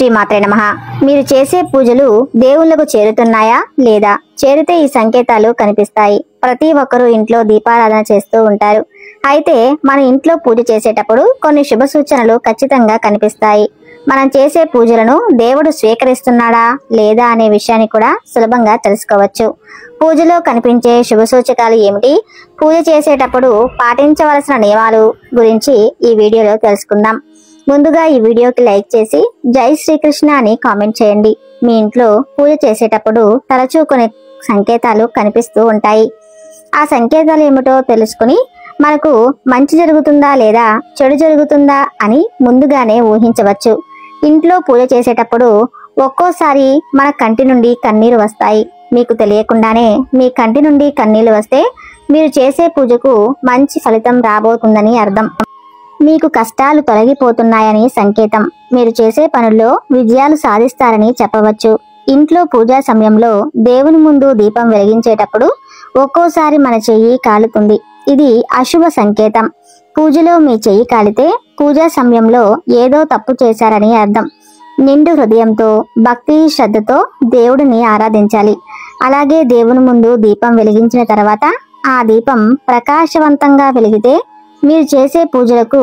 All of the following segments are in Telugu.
శ్రీమాత్రే నమః. మీరు చేసే పూజలు దేవుళ్లకు చేరుతున్నాయా లేదా? చేరితే ఈ సంకేతాలు కనిపిస్తాయి. ప్రతి ఒక్కరూ ఇంట్లో దీపారాధన చేస్తూ ఉంటారు. అయితే మన ఇంట్లో పూజ చేసేటప్పుడు కొన్ని శుభ సూచనలు ఖచ్చితంగా కనిపిస్తాయి. మనం చేసే పూజలను దేవుడు స్వీకరిస్తున్నాడా లేదా అనే విషయాన్ని కూడా సులభంగా తెలుసుకోవచ్చు. పూజలో కనిపించే శుభ సూచకాలు ఏమిటి? పూజ చేసేటప్పుడు పాటించవలసిన నియమాలు గురించి ఈ వీడియోలో తెలుసుకుందాం. ముందుగా ఈ వీడియోకి లైక్ చేసి జై శ్రీకృష్ణ అని కామెంట్ చేయండి. మీ ఇంట్లో పూజ చేసేటప్పుడు తరచూ కొన్ని సంకేతాలు కనిపిస్తూ ఉంటాయి. ఆ సంకేతాలు ఏమిటో తెలుసుకుని మనకు మంచి జరుగుతుందా లేదా చెడు జరుగుతుందా అని ముందుగానే ఊహించవచ్చు. ఇంట్లో పూజ చేసేటప్పుడు ఒక్కోసారి మన కంటి నుండి కన్నీరు వస్తాయి. మీకు తెలియకుండానే మీ కంటి నుండి కన్నీళ్లు వస్తే మీరు చేసే పూజకు మంచి ఫలితం రాబోతుందని అర్థం. మీకు కష్టాలు తొలగిపోతున్నాయని సంకేతం. మీరు చేసే పనుల్లో విజయాలు సాధిస్తారని చెప్పవచ్చు. ఇంట్లో పూజా సమయంలో దేవుని ముందు దీపం వెలిగించేటప్పుడు ఒక్కోసారి మన చెయ్యి కాలుతుంది. ఇది అశుభ సంకేతం. పూజలో మీ చెయ్యి కాలితే పూజా సమయంలో ఏదో తప్పు చేశారని అర్థం. నిండు హృదయంతో భక్తి శ్రద్ధతో దేవుడిని ఆరాధించాలి. అలాగే దేవుని ముందు దీపం వెలిగించిన తర్వాత ఆ దీపం ప్రకాశవంతంగా వెలిగితే మీరు చేసే పూజలకు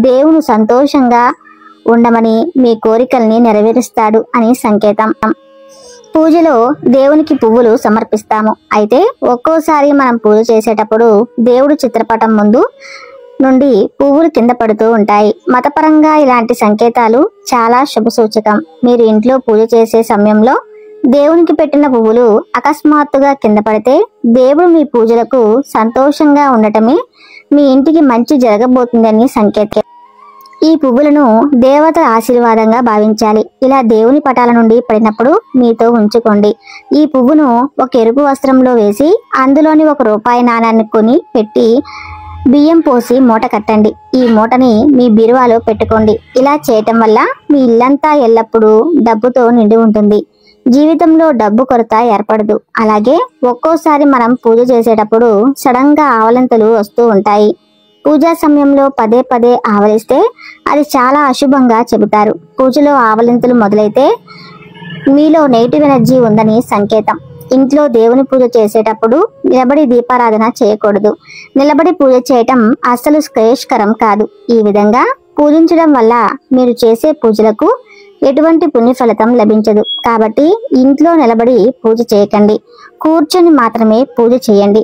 దేవుడు సంతోషంగా ఉండమని, మీ కోరికల్ని నెరవేరుస్తాడు అని సంకేతం. పూజలో దేవునికి పువ్వులు సమర్పిస్తాము. అయితే ఒక్కోసారి మనం పూజ చేసేటప్పుడు దేవుడు చిత్రపటం ముందు నుండి పువ్వులు కింద పడుతూ ఉంటాయి. మతపరంగా ఇలాంటి సంకేతాలు చాలా శుభసూచకం. మీరు ఇంట్లో పూజ చేసే సమయంలో దేవునికి పెట్టిన పువ్వులు అకస్మాత్తుగా కింద పడితే దేవుడు మీ పూజలకు సంతోషంగా ఉండటమే మీ ఇంటికి మంచి జరగబోతుందని సంకేతం. ఈ పువ్వులను దేవతల ఆశీర్వాదంగా భావించాలి. ఇలా దేవుని పటాల నుండి పడినప్పుడు మీతో ఉంచుకోండి. ఈ పువ్వును ఒక ఎరుపు వస్త్రంలో వేసి అందులోని ₹1 నాణాన్ని కొని పెట్టి బియ్యం పోసి మూట కట్టండి. ఈ మూటని మీ బీరువాలో పెట్టుకోండి. ఇలా చేయటం వల్ల మీ ఇల్లంతా ఎల్లప్పుడూ డబ్బుతో నిండి ఉంటుంది. జీవితంలో డబ్బు కొరత ఏర్పడదు. అలాగే ఒక్కోసారి మనం పూజ చేసేటప్పుడు సడన్ గా ఆవలింతలు వస్తూ ఉంటాయి. పూజా సమయంలో పదే పదే ఆవలిస్తే అది చాలా అశుభంగా చెబుతారు. పూజలో ఆవలింతలు మొదలైతే మీలో నెగిటివ్ ఎనర్జీ ఉందని సంకేతం. ఇంట్లో దేవుని పూజ చేసేటప్పుడు నిలబడి దీపారాధన చేయకూడదు. నిలబడి పూజ చేయటం అస్సలు శ్రేయస్కరం కాదు. ఈ విధంగా పూజించడం వల్ల మీరు చేసే పూజలకు ఎటువంటి పుణ్య ఫలితం లభించదు. కాబట్టి ఇంట్లో నిలబడి పూజ చేయకండి. కూర్చొని మాత్రమే పూజ చేయండి.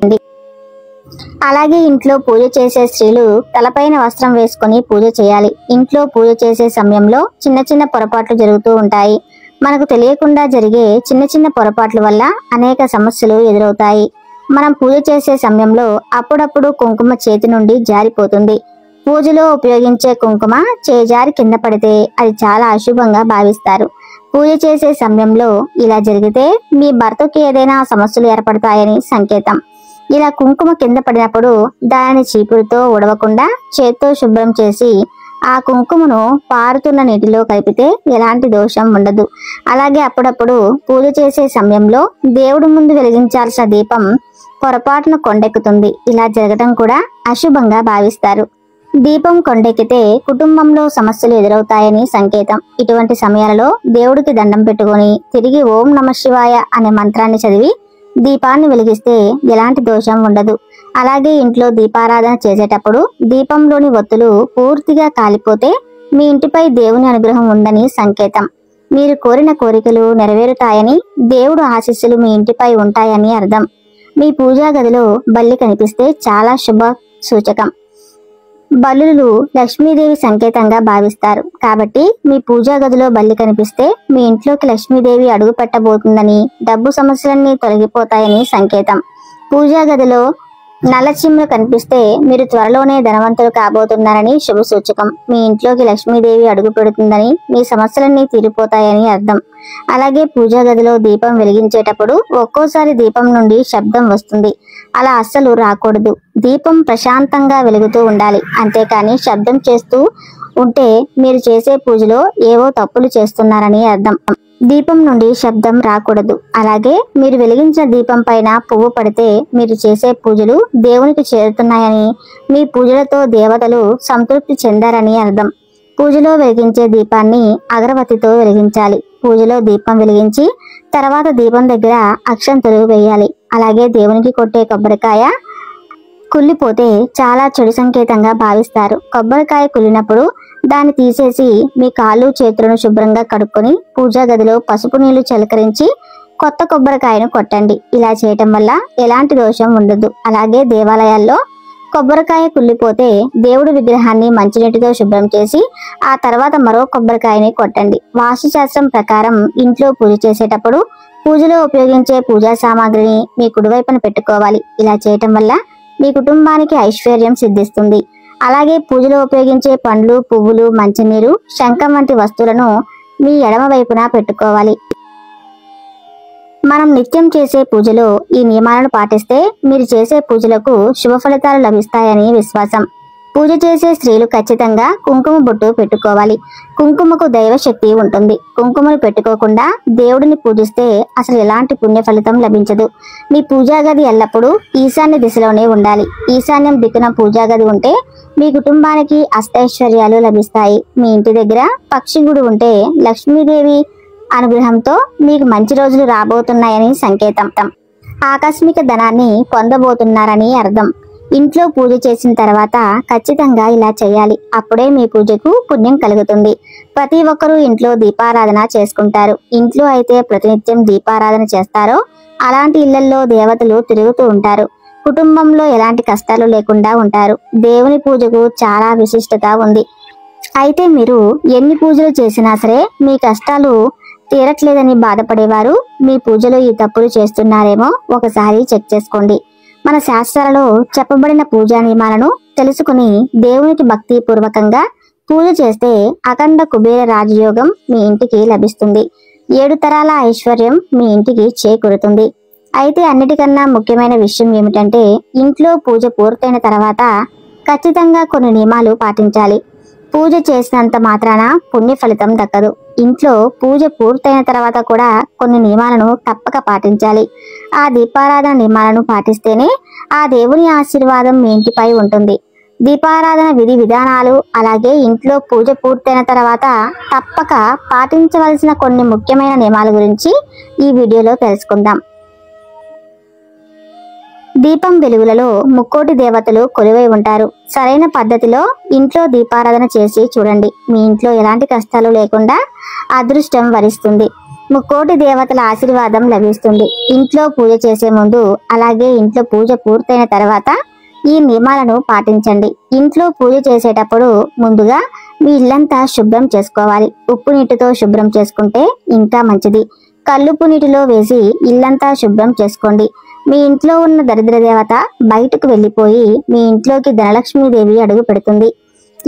అలాగే ఇంట్లో పూజ చేసే స్త్రీలు తలపైన వస్త్రం వేసుకొని పూజ చేయాలి. ఇంట్లో పూజ చేసే సమయంలో చిన్న చిన్న పొరపాట్లు జరుగుతూ ఉంటాయి. మనకు తెలియకుండా జరిగే చిన్న చిన్న పొరపాట్ల వల్ల అనేక సమస్యలు ఎదురవుతాయి. మనం పూజ చేసే సమయంలో అప్పుడప్పుడు కుంకుమ చేతి నుండి జారిపోతుంది. పూజలో ఉపయోగించే కుంకుమ చేజారి కింద పడితే అది చాలా అశుభంగా భావిస్తారు. పూజ చేసే సమయంలో ఇలా జరిగితే మీ భర్తకి ఏదైనా సమస్యలు ఏర్పడతాయని సంకేతం. ఇలా కుంకుమ కింద పడినప్పుడు దానిని చీపురుతో ఉడవకుండా చేత్తో శుభ్రం చేసి ఆ కుంకుమను పారుతున్న నీటిలో కలిపితే ఎలాంటి దోషం ఉండదు. అలాగే అప్పుడప్పుడు పూజ చేసే సమయంలో దేవుడి ముందు వెలిగించాల్సిన దీపం పొరపాటున కొండెక్కుతుంది. ఇలా జరగడం కూడా అశుభంగా భావిస్తారు. దీపం కొండెక్కితే కుటుంబంలో సమస్యలు ఎదురవుతాయని సంకేతం. ఇటువంటి సమయాలలో దేవుడికి దండం పెట్టుకొని తిరిగి ఓం నమః శివాయ అనే మంత్రాన్ని చదివి దీపాన్ని వెలిగిస్తే ఎలాంటి దోషం ఉండదు. అలాగే ఇంట్లో దీపారాధన చేసేటప్పుడు దీపంలోని ఒత్తులు పూర్తిగా కాలిపోతే మీ ఇంటిపై దేవుని అనుగ్రహం ఉందని సంకేతం. మీరు కోరిన కోరికలు నెరవేరుతాయని, దేవుడు ఆశీస్సులు మీ ఇంటిపై ఉంటాయని అర్థం. మీ పూజా గదిలో బల్లి కనిపిస్తే చాలా శుభ సూచకం. బల్లులు లక్ష్మీదేవి సంకేతంగా భావిస్తారు. కాబట్టి మీ పూజా గదిలో బల్లి కనిపిస్తే మీ ఇంట్లోకి లక్ష్మీదేవి అడుగు పెట్టబోతుందని, డబ్బు సమస్యలన్నీ తొలగిపోతాయని సంకేతం. పూజా గదిలో నల్ల చీమలు కనిపిస్తే మీరు త్వరలోనే ధనవంతులు కాబోతున్నారని శుభ సూచకం. మీ ఇంట్లోకి లక్ష్మీదేవి అడుగు పెడుతుందని, మీ సమస్యలన్నీ తీరిపోతాయని అర్థం. అలాగే పూజా గదిలో దీపం వెలిగించేటప్పుడు ఒక్కోసారి దీపం నుండి శబ్దం వస్తుంది. అలా అస్సలు రాకూడదు. దీపం ప్రశాంతంగా వెలుగుతూ ఉండాలి. అంతేకాని శబ్దం చేస్తూ ఉంటే మీరు చేసే పూజలో ఏవో తప్పులు చేస్తున్నారని అర్థం. దీపం నుండి శబ్దం రాకూడదు. అలాగే మీరు వెలిగించిన దీపం పైన పువ్వు పడితే మీరు చేసే పూజలు దేవునికి చేరుతున్నాయని, మీ పూజలతో దేవతలు సంతృప్తి చెందారని అర్థం. పూజలో వెలిగించే దీపాన్ని అగరబత్తితో వెలిగించాలి. పూజలో దీపం వెలిగించి తర్వాత దీపం దగ్గర అక్షంతలు వేయాలి. అలాగే దేవునికి కొట్టే కొబ్బరికాయ కుళ్ళిపోతే చాలా చెడు సంకేతంగా భావిస్తారు. కొబ్బరికాయ కుళ్ళినప్పుడు దాన్ని తీసేసి మీ కాళ్ళు చేతులను శుభ్రంగా కడుక్కొని పూజా గదిలో పసుపు నీళ్లు చిలకరించి కొత్త కొబ్బరికాయను కొట్టండి. ఇలా చేయటం వల్ల ఎలాంటి దోషం ఉండదు. అలాగే దేవాలయాల్లో కొబ్బరికాయ కుళ్ళిపోతే దేవుడి విగ్రహాన్ని మంచినీటితో శుభ్రం చేసి ఆ తర్వాత మరో కొబ్బరికాయని కొట్టండి. వాస్తుశాస్త్రం ప్రకారం ఇంట్లో పూజ చేసేటప్పుడు పూజలో ఉపయోగించే పూజా సామాగ్రిని మీ కుడివైపున పెట్టుకోవాలి. ఇలా చేయటం వల్ల మీ కుటుంబానికి ఐశ్వర్యం సిద్ధిస్తుంది. అలాగే పూజలో ఉపయోగించే పండ్లు, పువ్వులు, మంచినీరు, శంఖం వంటి వస్తువులను మీ ఎడమ వైపున పెట్టుకోవాలి. మనం నిత్యం చేసే పూజలో ఈ నియమాలను పాటిస్తే మీరు చేసే పూజలకు శుభ ఫలితాలు లభిస్తాయని విశ్వాసం. పూజ చేసే స్త్రీలు ఖచ్చితంగా కుంకుమ బొట్టు పెట్టుకోవాలి. కుంకుమకు దైవశక్తి ఉంటుంది. కుంకుమను పెట్టుకోకుండా దేవుడిని పూజిస్తే అసలు ఎలాంటి పుణ్య ఫలితం లభించదు. మీ పూజా గది ఎల్లప్పుడూ ఈశాన్య దిశలోనే ఉండాలి. ఈశాన్యం దిక్కున పూజా గది ఉంటే మీ కుటుంబానికి అష్టైశ్వర్యాలు లభిస్తాయి. మీ ఇంటి దగ్గర పక్షి గుడి ఉంటే లక్ష్మీదేవి అనుగ్రహంతో మీకు మంచి రోజులు రాబోతున్నాయని సంకేతం. ఆకస్మిక ధనాన్ని పొందబోతున్నారని అర్థం. ఇంట్లో పూజ చేసిన తర్వాత ఖచ్చితంగా ఇలా చేయాలి. అప్పుడే మీ పూజకు పుణ్యం కలుగుతుంది. ప్రతి ఒక్కరూ ఇంట్లో దీపారాధన చేసుకుంటారు. ఇంట్లో అయితే ప్రతినిత్యం దీపారాధన చేస్తారో అలాంటి ఇళ్లలో దేవతలు తిరుగుతూ ఉంటారు. కుటుంబంలో ఎలాంటి కష్టాలు లేకుండా ఉంటారు. దేవుని పూజకు చాలా విశిష్టత ఉంది. అయితే మీరు ఎన్ని పూజలు చేసినా సరే మీ కష్టాలు తీరట్లేదని బాధపడేవారు మీ పూజలో ఈ తప్పులు చేస్తున్నారేమో ఒకసారి చెక్ చేసుకోండి. మన శాస్త్రాలలో చెప్పబడిన పూజా నియమాలను తెలుసుకుని దేవునికి భక్తి పూర్వకంగా పూజ చేస్తే అఖండ కుబేర రాజయోగం మీ ఇంటికి లభిస్తుంది. 7 తరాల ఐశ్వర్యం మీ ఇంటికి చేకూరుతుంది. అయితే అన్నిటికన్నా ముఖ్యమైన విషయం ఏమిటంటే ఇంట్లో పూజ పూర్తయిన తర్వాత ఖచ్చితంగా కొన్ని నియమాలు పాటించాలి. పూజ చేసినంత మాత్రాన పుణ్య ఫలితం దక్కదు. ఇంట్లో పూజ పూర్తయిన తర్వాత కూడా కొన్ని నియమాలను తప్పక పాటించాలి. ఆ దీపారాధన నియమాలను పాటిస్తేనే ఆ దేవుని ఆశీర్వాదం మీ ఇంటిపై ఉంటుంది. దీపారాధన విధి విధానాలు అలాగే ఇంట్లో పూజ పూర్తయిన తర్వాత తప్పక పాటించవలసిన కొన్ని ముఖ్యమైన నియమాల గురించి ఈ వీడియోలో తెలుసుకుందాం. దీపం వెలుగులలో ముక్కోటి దేవతలు కొలువై ఉంటారు. సరైన పద్ధతిలో ఇంట్లో దీపారాధన చేసి చూడండి. మీ ఇంట్లో ఎలాంటి కష్టాలు లేకుండా అదృష్టం వరిస్తుంది. ముక్కోటి దేవతల ఆశీర్వాదం లభిస్తుంది. ఇంట్లో పూజ చేసే ముందు అలాగే ఇంట్లో పూజ పూర్తయిన తర్వాత ఈ నియమాలను పాటించండి. ఇంట్లో పూజ చేసేటప్పుడు ముందుగా మీ ఇల్లంతా శుభ్రం చేసుకోవాలి. ఉప్పు నీటితో శుభ్రం చేసుకుంటే ఇంకా మంచిది. కల్లుప్పు నీటిలో వేసి ఇల్లంతా శుభ్రం చేసుకోండి. మీ ఇంట్లో ఉన్న దరిద్ర దేవత బయటకు వెళ్లిపోయి మీ ఇంట్లోకి ధనలక్ష్మీదేవి అడుగు పెడుతుంది.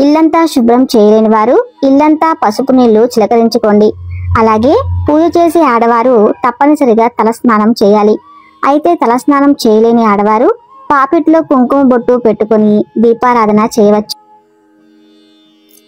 ఇల్లంతా శుభ్రం చేయలేని వారు ఇల్లంతా పసుపు నీళ్లు చిలకరించుకోండి. అలాగే పూజ చేసే ఆడవారు తప్పనిసరిగా తలస్నానం చేయాలి. అయితే తలస్నానం చేయలేని ఆడవారు పాపిట్లో కుంకుమ బొట్టు పెట్టుకుని దీపారాధన చేయవచ్చు.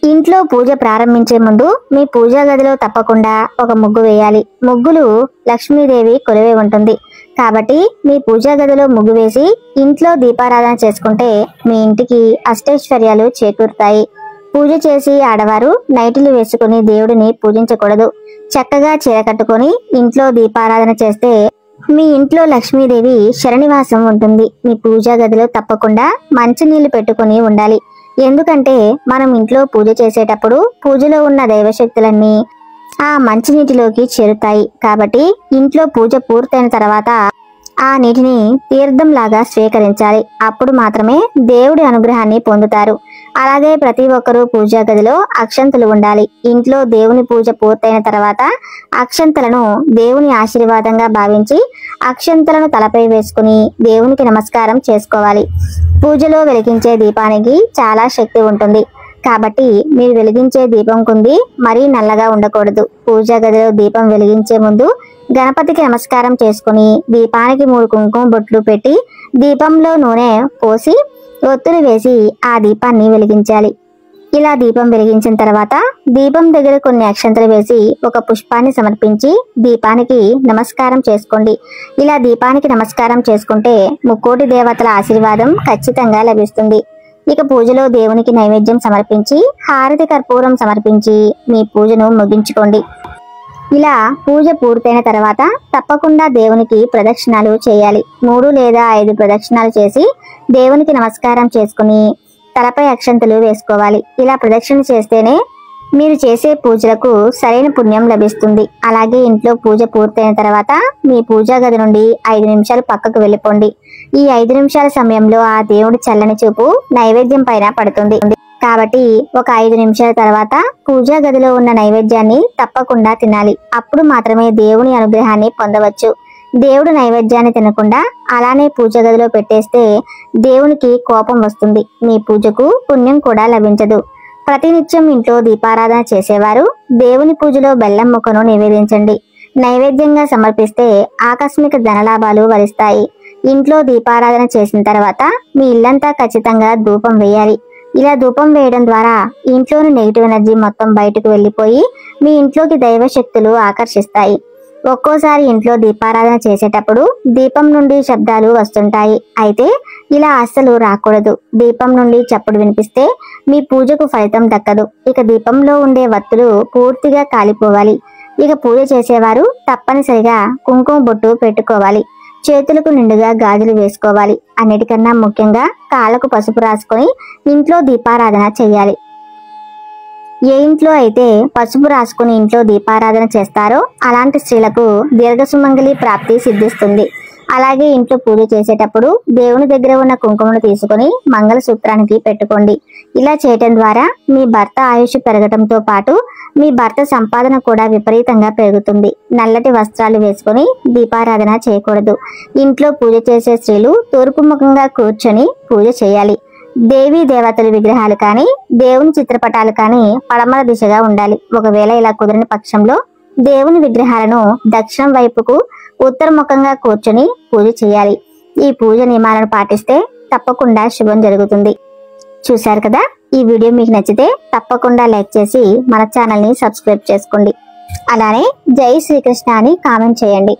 ఇంట్లో పూజ ప్రారంభించే ముందు మీ పూజా గదిలో తప్పకుండా ఒక ముగ్గు వేయాలి. ముగ్గులు లక్ష్మీదేవి కొలువై ఉంటుంది కాబట్టి మీ పూజా గదిలో ముగ్గు వేసి ఇంట్లో దీపారాధన చేసుకుంటే మీ ఇంటికి అష్టైశ్వర్యాలు చేకూరుతాయి. పూజ చేసి ఆడవారు నైటీలు వేసుకుని దేవుడిని పూజించకూడదు. చక్కగా చీర కట్టుకొని ఇంట్లో దీపారాధన చేస్తే మీ ఇంట్లో లక్ష్మీదేవి శరణివాసం ఉంటుంది. మీ పూజా గదిలో తప్పకుండా మంచినీళ్లు పెట్టుకుని ఉండాలి. ఎందుకంటే మనం ఇంట్లో పూజ చేసేటప్పుడు పూజలో ఉన్న దైవశక్తులన్నీ ఆ మంచినీటిలోకి చేరుతాయి. కాబట్టి ఇంట్లో పూజ పూర్తయిన తర్వాత ఆ నీటిని తీర్థంలాగా స్వీకరించాలి. అప్పుడు మాత్రమే దేవుడి అనుగ్రహాన్ని పొందుతారు. అలాగే ప్రతి ఒక్కరూ పూజా గదిలో అక్షంతలు ఉండాలి. ఇంట్లో దేవుని పూజ పూర్తయిన తర్వాత అక్షంతలను దేవుని ఆశీర్వాదంగా భావించి అక్షంతలను తలపై వేసుకుని దేవునికి నమస్కారం చేసుకోవాలి. పూజలో వెలిగించే దీపానికి చాలా శక్తి ఉంటుంది కాబట్టి మీరు వెలిగించే దీపం కుంది మరీ నల్లగా ఉండకూడదు. పూజా గదిలో దీపం వెలిగించే ముందు గణపతికి నమస్కారం చేసుకుని దీపానికి 3 కుంకుమ బొట్లు పెట్టి దీపంలో నూనె పోసి ఒత్తులు వేసి ఆ దీపాన్ని వెలిగించాలి. ఇలా దీపం వెలిగించిన తర్వాత దీపం దగ్గర కొన్ని అక్షంతలు వేసి ఒక పుష్పాన్ని సమర్పించి దీపానికి నమస్కారం చేసుకోండి. ఇలా దీపానికి నమస్కారం చేసుకుంటే ముక్కోటి దేవతల ఆశీర్వాదం ఖచ్చితంగా లభిస్తుంది. ఇక పూజలో దేవునికి నైవేద్యం సమర్పించి హారతి కర్పూరం సమర్పించి మీ పూజను ముగించుకోండి. ఇలా పూజ పూర్తయిన తర్వాత తప్పకుండా దేవునికి ప్రదక్షిణాలు చేయాలి. 3 లేదా 5 ప్రదక్షిణాలు చేసి దేవునికి నమస్కారం చేసుకుని తలపై అక్షంతలు వేసుకోవాలి. ఇలా ప్రదక్షిణ చేస్తేనే మీరు చేసే పూజలకు సరైన పుణ్యం లభిస్తుంది. అలాగే ఇంట్లో పూజ పూర్తయిన తర్వాత మీ పూజా గది నుండి 5 నిమిషాలు పక్కకు వెళ్ళిపోండి. ఈ 5 నిమిషాల సమయంలో ఆ దేవుడి చల్లని చూపు నైవేద్యం పైన పడుతుంది. కాబట్టి ఒక 5 నిమిషాల తర్వాత పూజా గదిలో ఉన్న నైవేద్యాన్ని తప్పకుండా తినాలి. అప్పుడు మాత్రమే దేవుని అనుగ్రహాన్ని పొందవచ్చు. దేవుడు నైవేద్యాన్ని తినకుండా అలానే పూజా గదిలో పెట్టేస్తే దేవునికి కోపం వస్తుంది. మీ పూజకు పుణ్యం కూడా లభించదు. ప్రతినిత్యం ఇంట్లో దీపారాధన చేసేవారు దేవుని పూజలో బెల్లం ముక్కను నివేదించండి. నైవేద్యంగా సమర్పిస్తే ఆకస్మిక ధనలాభాలు వరిస్తాయి. ఇంట్లో దీపారాధన చేసిన తర్వాత మీ ఇల్లంతా ఖచ్చితంగా ధూపం వేయాలి. ఇలా ధూపం వేయడం ద్వారా ఇంట్లోని నెగిటివ్ ఎనర్జీ మొత్తం బయటకు వెళ్లిపోయి మీ ఇంట్లోకి దైవ శక్తులు ఆకర్షిస్తాయి. ఒక్కోసారి ఇంట్లో దీపారాధన చేసేటప్పుడు దీపం నుండి శబ్దాలు వస్తుంటాయి. అయితే ఇలా అస్సలు రాకూడదు. దీపం నుండి చప్పుడు వినిపిస్తే మీ పూజకు ఫలితం దక్కదు. ఇక దీపంలో ఉండే వత్తులు పూర్తిగా కాలిపోవాలి. ఇక పూజ చేసేవారు తప్పనిసరిగా కుంకుమ బొట్టు పెట్టుకోవాలి. చేతులకు నిండుగా గాజులు వేసుకోవాలి. అన్నిటికన్నా ముఖ్యంగా కాళ్ళకు పసుపు రాసుకొని ఇంట్లో దీపారాధన చేయాలి. ఏ ఇంట్లో అయితే పసుపు రాసుకుని ఇంట్లో దీపారాధన చేస్తారో అలాంటి స్త్రీలకు దీర్ఘసుమంగళి ప్రాప్తి సిద్ధిస్తుంది. అలాగే ఇంట్లో పూజ చేసేటప్పుడు దేవుని దగ్గర ఉన్న కుంకుమను తీసుకుని మంగళసూత్రానికి పెట్టుకోండి. ఇలా చేయటం ద్వారా మీ భర్త ఆయుష్ పెరగటంతో పాటు మీ భర్త సంపాదన కూడా విపరీతంగా పెరుగుతుంది. నల్లటి వస్త్రాలు వేసుకుని దీపారాధన చేయకూడదు. ఇంట్లో పూజ చేసే స్త్రీలు తూర్పు ముఖంగా కూర్చొని పూజ చేయాలి. దేవీ దేవతల విగ్రహాలు కానీ దేవుని చిత్రపటాలు కానీ పడమర దిశగా ఉండాలి. ఒకవేళ ఇలా కుదరని పక్షంలో దేవుని విగ్రహాలను దక్షిణం వైపుకు ఉత్తరముఖంగా కూర్చొని పూజ చేయాలి. ఈ పూజ నియమాలను పాటిస్తే తప్పకుండా శుభం జరుగుతుంది. చూశారు కదా, ఈ వీడియో మీకు నచ్చితే తప్పకుండా లైక్ చేసి మన ఛానల్ ని సబ్స్క్రైబ్ చేసుకోండి. అలానే జై శ్రీకృష్ణ అని కామెంట్ చేయండి.